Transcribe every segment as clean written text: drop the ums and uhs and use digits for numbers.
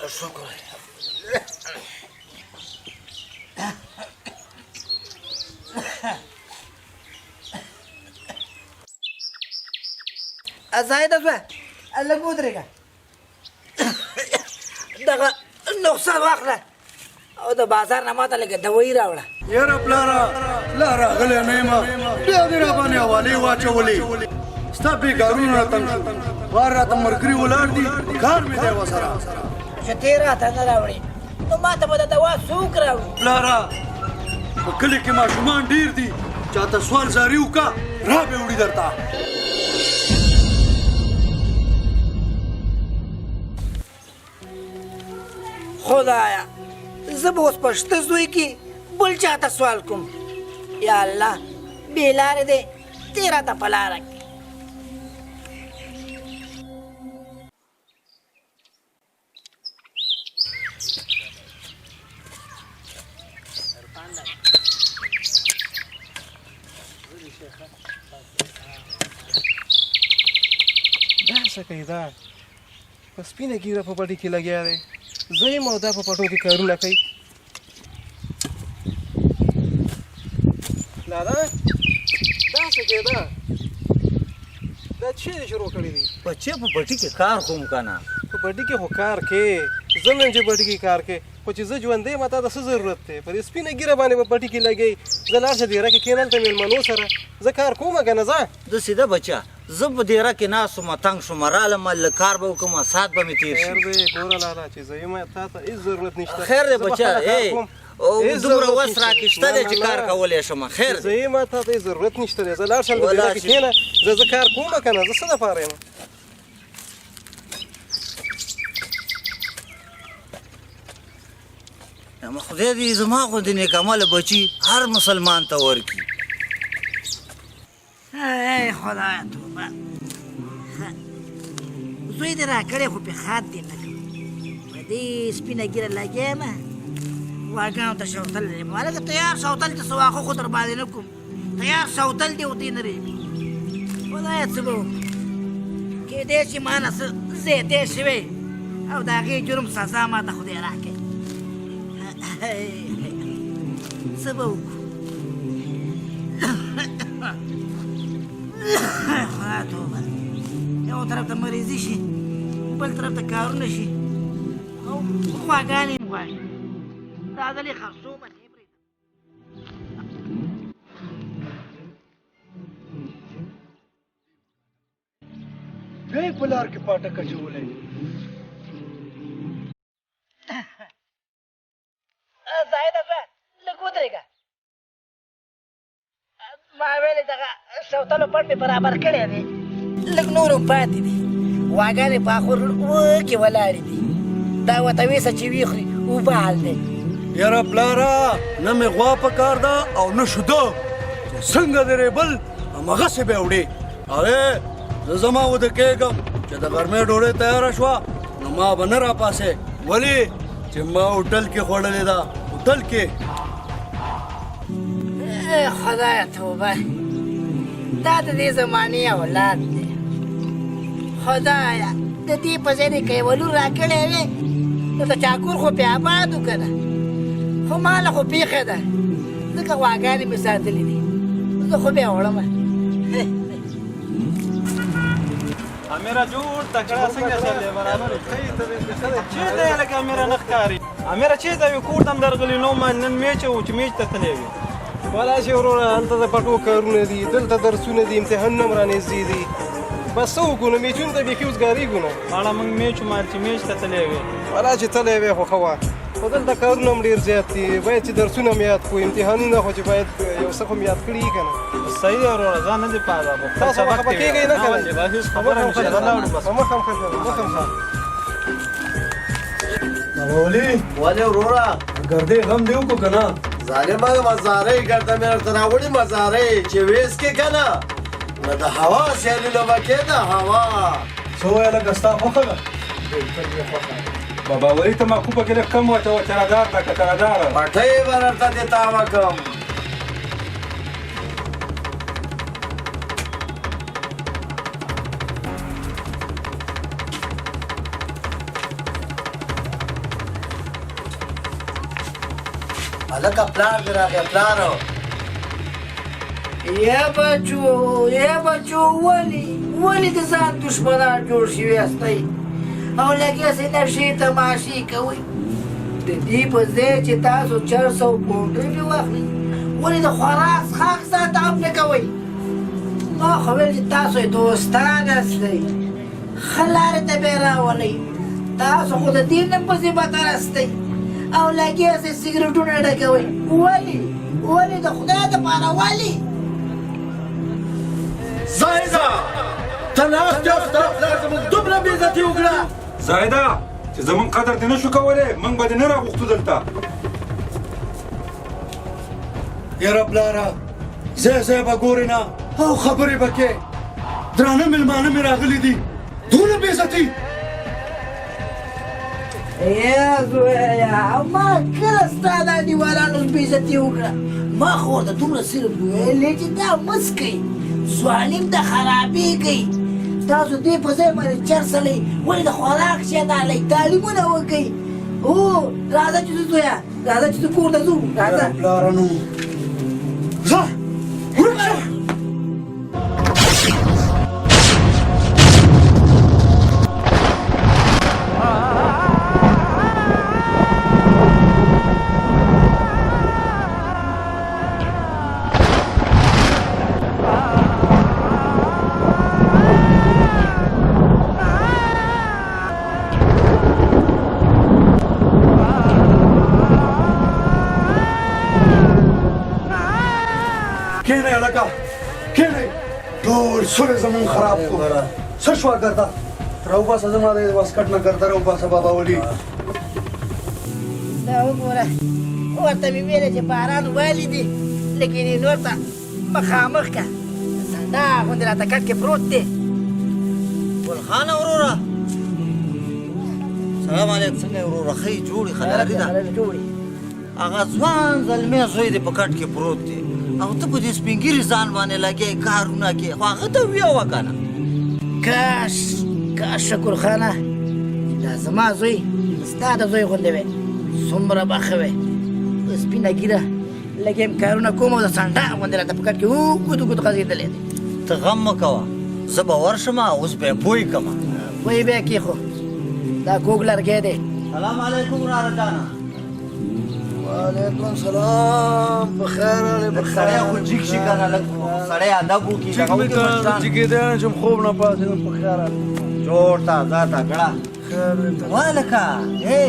شکر زاید شوه لږ ودرېږه دغه نقصه واخله او د بازار نه ماته لږه دوایي راوړه یاره پلاره لا راغلی نه یم بیا دې راباندې حوالې واچولې ستا بېکارونه راته شو بار راته ملګري ولاړ دي کار مې دی ورسره چې ته راته نه راوړې نو ماته به د دوا څوک راوړي پلاره په کلي کې ماشومان ډېر دي چاته سوال زاري وکړه را به وړي درته خدایا زه به اوس په شته زوی کې بل چاته سوال کوم یا الله بې لارې دی ته راته په لاره کې دا څه کوي دا په سپینه ګیره په پټي کې لګیا دی زه یم او دا په پټو کې کارونه کوي لالا دا څه کوي دا چیرې شروع کړی دی بچې په پټي کې کار کوم که نه په پټي کې خو کار کوې زه مې چې پټي کې کار کوې خو چې زه ژوندی یم تا د څه ضرورت دی په دې سپینه ګیره باندې په پټي کې لګی زه لاړ شه دیره کې کېنم ته مېلمنو سره زه کار کوم که نه ځه زه سیده بچه زه په دیره کې ناست وم تنګ شوم رالم لږ کار به وکړم ساعت به مې تېر شي خیر دی ګوره لالا چې زه یم تا ته هېڅ ضرورت نشته خیر دی بچه دومره وس راکې شته دی چې کار کولی شم خیر زه یم تا ته هېڅ ضرورت نشته دی زه لاړ شم د دیره کې کښېنه زه کار کوم که نه زه څه دپاره یم خدای دې زما غوندې نیکعمله بچي هر مسلمان ته ورکړي ای خدایا توبه زوی دې راکړی خو پې خات دې نه کړم په دې سپینه ګیره لګیا یم واګانو ته شوتل یم هلکه تیار شوتل چې څه واښه خو در باندې نه کوم تیار شوتل دې ورته نه رېږي خدایا څه به وکړو کېدای شي ما نه څه زیاتی شوی او د هغې جرم سزا ما ته خدای راکړي څه به وکړو خدا توبه یو طرف ته مریضي شي بل طرف ته کارونه شي او خواږانې م غواړي دا ځل یې خرڅومه نه یې پرېږدم بیا یې په لار کې پاټک اچولی زاهده زویه لږ ودرېږه ما ویلې دغه شوتلو پټ مې برابر کړی دی لږ نور هم پاتې دي غواګانې په اخور وکې ولاړې دي دا ورته ویسه چې وي خوري اوبه حال دی یاره پلاره نه مې غوا په کار ده او نه شوده چې څنګه د ریبل هماغسې به وړې هغې زه زما وده کېږم چې د غرمې ډوډۍ تیاره شوه نو ما به نه راپاسې ولې چې ما هوټل کې خوړلې ده هوټل کې خدایا توبه دا د دې زمانې اولاد دی خدایا د دې په ځای دې که یوه لور راکړی وې نو د چاکور خو پې آباد و که نه خو ماله خو پېښه ده ځکه غواګانې مې ساتلې دي زه خو بیا وړمه امیره جوړ تکړه څنګه چلې برابر چېرته یې لکه امیره نه ښکاري امیره چېرته وي کور ته هم درغلي نو ما نن میچ و چې میچ ته تللی وي والا چې وروره هلته د پټو کارونه دي دلته درسونه دي امتحانونه هم رانږدې دي بس څه وکړو نو میچونو ته بیخي اوس ګارېږو نه ماړه موږ میچ ومال چې میچ ته تللی وي والا چې تللی وې خو ښه وه خو دلته کارونه هم ډېر زیات دي باید چې درسونه هم یاد کړو امتحانونه خو چې باید یو څه خو هم یاد کړي که نه صحیح دی وروره ځان نه دې پاده تاسو به خفه کېږئ نه که نه هېڅ خبره نشته زه لاړو بس په مخ هم ښه مخ هم ښه ولې ولې وروره ګردې غم دې وکړو که نه ظالمه مزارۍ ګرده مې درته راوړي مزارۍ چې ویس کې که نه نو د هوا سیلونه به کېده هوا څه وویه لکه ستا خوښه ده بابا ولي ته ماکو پکې لږ کم واچوه چرادار ته که چراداره پټۍ به درته دې تاوه کړم هلکه پلار دې راغی پلارو یا بچو ولې د ځان دشمنان جوړ شوي یاستئ او لګیاسې نشې تماشې کوئ د دې په ځای چې تاسو 400 پونډه پرې واخلئ ولې د خوراک څښاک ځان ته هم نه کوئ ما خو ویل چې تاسو یې دوستان یاستئ ښه لارې ته به یې راولئ تاسو خو د دې نه پسې بدر استئ او لګیاسې سګرټونه ډکوئ ولې د خدای دپاره ولې زایده ته ناست یې او ستا پلار زموږ دومره بېعزتي وکړه زایده چې زمونږ قدر دې نه شو کولی موږ به دې نه راغوښتو دلته یاره پلاره ځای به ګورې نه او خبرې به کې درانه مېلمانه مې راغلي دي دونه بېعزتي یا زویا ما کله ستا دا دیوالانو بېعزتي وکړه ما خو ورته دومره صرف ویلې چې دا مس کوي ځواني م د خرابېږئ تاسو دې په ځای باندې چرسلئ ولې د خوراک شی نهلئ تعلیمونه وکئ هو راځه چې زه زویا راځه چې زه کور ته ځو راځه پلاره نو ځه ورک شه کینئ هلکه کینئ ټول سورې زمونږ خراب کړو څه شوه ګرده راوباسه زما د واسکټ نه ګرده راوباسه بابا ولي دا وګوره ورته مې ویلې چې باران والي دي لیکن یې نور ته مخامخ که سنډا غوندې راته کټ کې پروت دی ګلخانه وروره سلام علیکم څنګه یې وروره ښه یې جوړې خداري ده هغه ځوان زلمی زوی دې په کټ کې پروت دی او ته په دې سپین ږیري ځان باندې لګې کارونه کې خو هغه ته ویه وکنه کاش شکر خانه دا زما زوی ستا د زوی غوندې وی څومره به ښه وی سپینه ږیره لږ یم کارونه کوم او د سنډا غوندې راته په کټ کې اوږد اوږد غځېدلی دی ته غم مه کوه زه به ورشم اوس به یې پوی کړم پوی بیا کېښو دا کوږ لرګی دی سلام علیکم وراره جانه وعلیکم سلام بخیر راغلی سړی خو جګ شي که نه لږ سړی ادب وکړي جګ مې که جګېدی نه چې خوب نه پاڅېدم په خیر راغلی جوړ تازه تکړه خیر دی وای لکه هی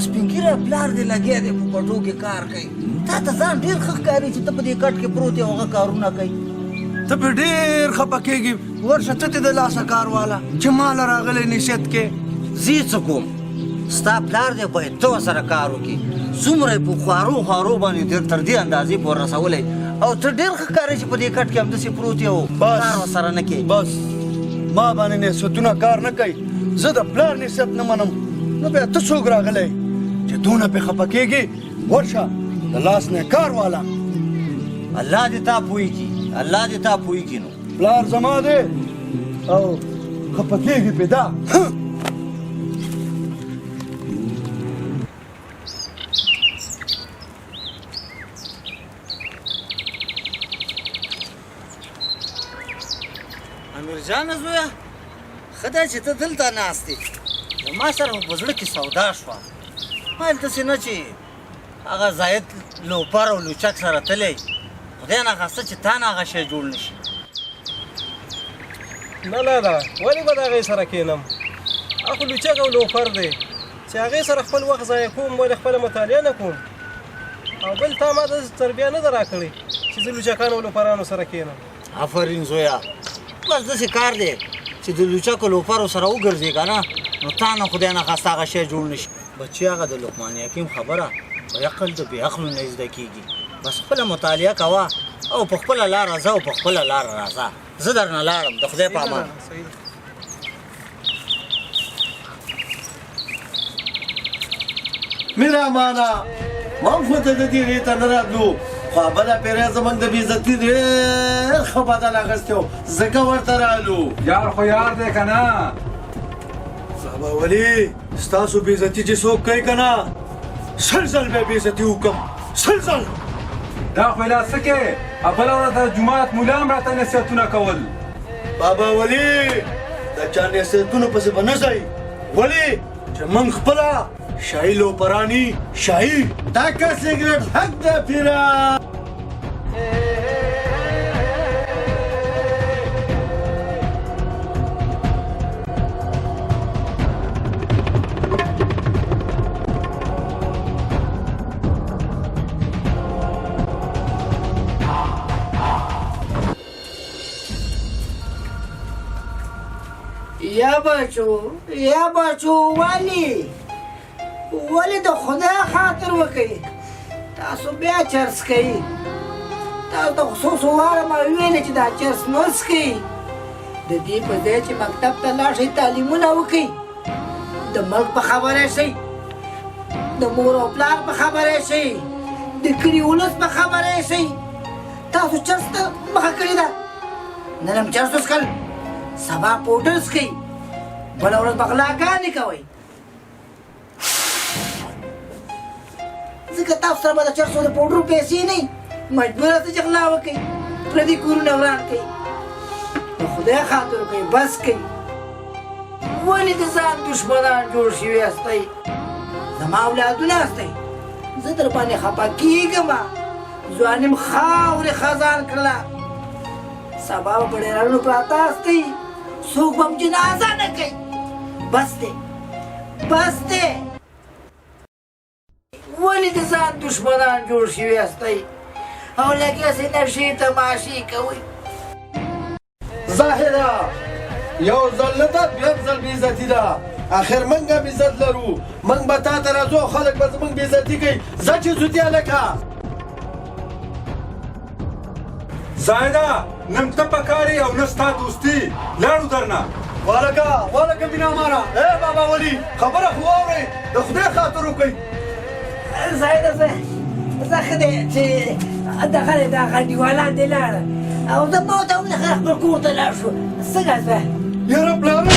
سپین ږیری پلار دې لګیا دی په پټو کې کار کوي تا ته ځان ډېر ښه ښکاري چې ته په دې کټ کې پروت یې هغه کارونه کوي ته پې ډېر خفه کېږي ورشه ته دې د لاسه کار واله چې ماله راغلی نصیحت کې زه څه کوم ستا پلار دی باید ته ورسره کار وکړي څومره یې په خوارو باندې تر دې اندازې پورې رسولی او ته ډېر ښه ښکارې چې په دې کټ کې همداسې پروت یې او کار ورسره نه کوې بس ما باندې نصیحتونه کار نه کوي زه د پلار نصیحت نه منم نو بیا ته څوک راغلی چې دونه پې خفه کېږي ورشه د لاس نه کار واله الله دې تا پوهېږي الله دې تا پوهېږي نو پلار زما دی او خفه کېږي پې دا امیرجانه زویه ښه ده چې ته دلته ناست یې زما سره خو په زړه کې سودا شوه ما هلتسې نه چې هغه زاید لوپر او لوچک سره تلی خدای ناخواسته چې تا نه هغه شی جوړ نه شي نه ولې به د هغې سره کښېنم هغه خو لوچک او لوفر دی چې هغې سره خپل وخت ضایع کوم ولې خپله مطالعه نه کوم او بل تا ما داسې تربیه نه ده راکړې چې زه لوچکانو او لوپرانو سره کښېنم آفرین زویا بس داسې کار دی چې د لوچکو لوپرو سره وګرځې که نه نو تا نه خدای ناخواسته هغه شی جوړ نه شي بچي هغه د لقمان حکیم خبره په عقل د بې عقلو نه زده کېږي بس خپله مطالعه کوه او په خپله لاره ځه او په خپله لاره راځه زه درنه لاړم د خدای په امان میرامانه ما خو ته د دې ریته نه راتلو خو بله پیری زموږ د بېعزتي ډېر ښه بدل اخیستی و ځکه ورته رالو یار خو یار دی که نه صاحبه ولي ستاسو بېعزتي چې څوک کوي که نه 100 ځل به یې بېعزتي وکړم سلزل دا خو لا څه کې بله ورځ د جومات ملا هم راته نصیحتونه کول بابا ولی دا چا نصیحتونو پسې به نه ځئ ولې چې موږ خپله شاهي لوپراني شاهي دا که سګرټ حق ده پیره یا بچو ولی د خدای خاطر وکړئ تاسو بیا چرس کوئ تاسو ته خصوص واره ما ویلې چې دا چرس مه څښئ د دې په ځای چې مکتب ته لاړ شئ تعلیمونه وکړئ د ملک په خبره شئ د مور او پلار په خبره شئ د کلي ولس په خبره شئ تاسو چرس ته مخه کړې ده نن هم چرس وڅښل سبا پوډر څښئ بله ورځ به غلاګانې کوئ ځکه تاسو سره به د چرسو د پوډرو پیسې نه وي مجبور یاست چې غلا وکړئ پردي کورونه وران کړئ د خدای خاطر کوئ بس کوئ ولې د ځان دشمنان جوړ شوي یاستئ زما اولادونه یاستئ زه در باندې خفه کېږم ځواني م خاورې خزان کړله سبا به په ډېرانو پراته یاستئ څوک به م جنازه نه کوي بس دی ولې د ځان دشمنان جوړ شوي یاستئ او لګیاسې نشې تماشې کوئ ظاهره یو ځل نه ده دویم ځل بېعزتي ده اخر موږ هم عزت لرو موږ به تا ته راځو خلک به زموږ بېعزتي کوي ځه چې زوتي هلکه زاهده نن ته پکاري او نه ستا دوستي لاړو درنه والکه بینا مارا اے بابا ولی خبره خو واورئ د خدای خاطر وکئ زاهده زه ښه دی چې دغه دی دا غنډیوالان دی لاړه او زه ما ورته ومنه خپل کور ته لاړ شو څنګه زه یاره پلاره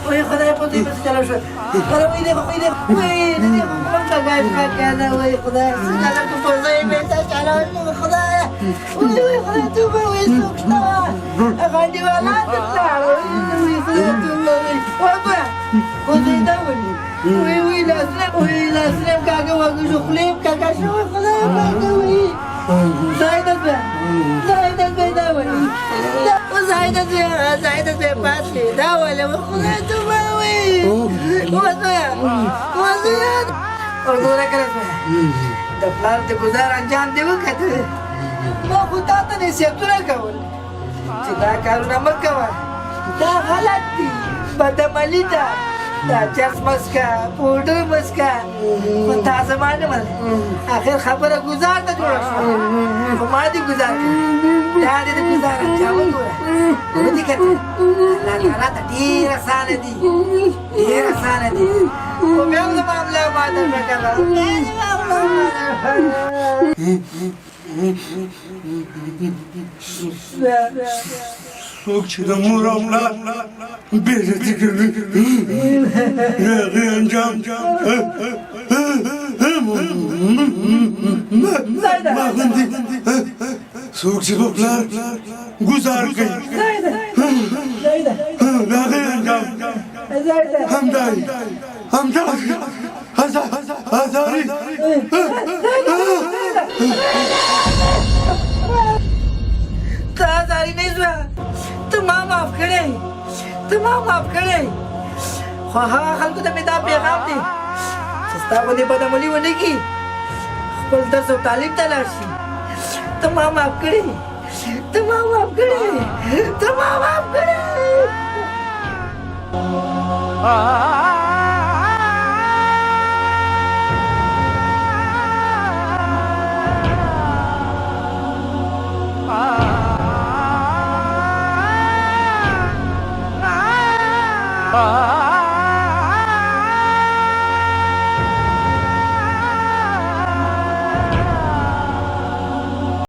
وای خدای په دې پسې چلا شو وای دې مونږه غاښ کنه وای خدای څنګه لا په ځای مې ته چلا خدای وای خدای ته وای څوکتا هغه دی ولا ته وای خدای ته وای دا وای لاسره کاګه وګ شو خلیب کاګه شو خدای پاک وای زایده دا وای زاهده زه پاتې دا ولې خدای ته وای ورګوره کړه د پلار د ګزار انجام دی وکړه ما خو تا ته نصیحتونه کول چې دا کارونه مه کوه دا غلط دي بدعملي ده دا چرس مسکه پوډر مسکه خو تا زما نه منل اخر خبره ګزار ته جوړه شوه خو ما دې ګزار کړه دا دې د ګزار انجام وګوره ودې کته الله تعالی ته ډېر اسانه دي خو بیا هم زما ملا ماته وکړه څوک چې د مور او پلار بېعزتي کوي هغې انجام ما غوندې څوک چې په پلار ګزار کوي د هغې انجام همداسې ازاري ته ازاري نه شوه ته ما معاف کړی خو هغه خلکو ته مې دا پیغام دی چې ستا باندې بدعملي ونه کړي خپل درس او تعلیم ته لاړ شي ته ما معاف کړی ah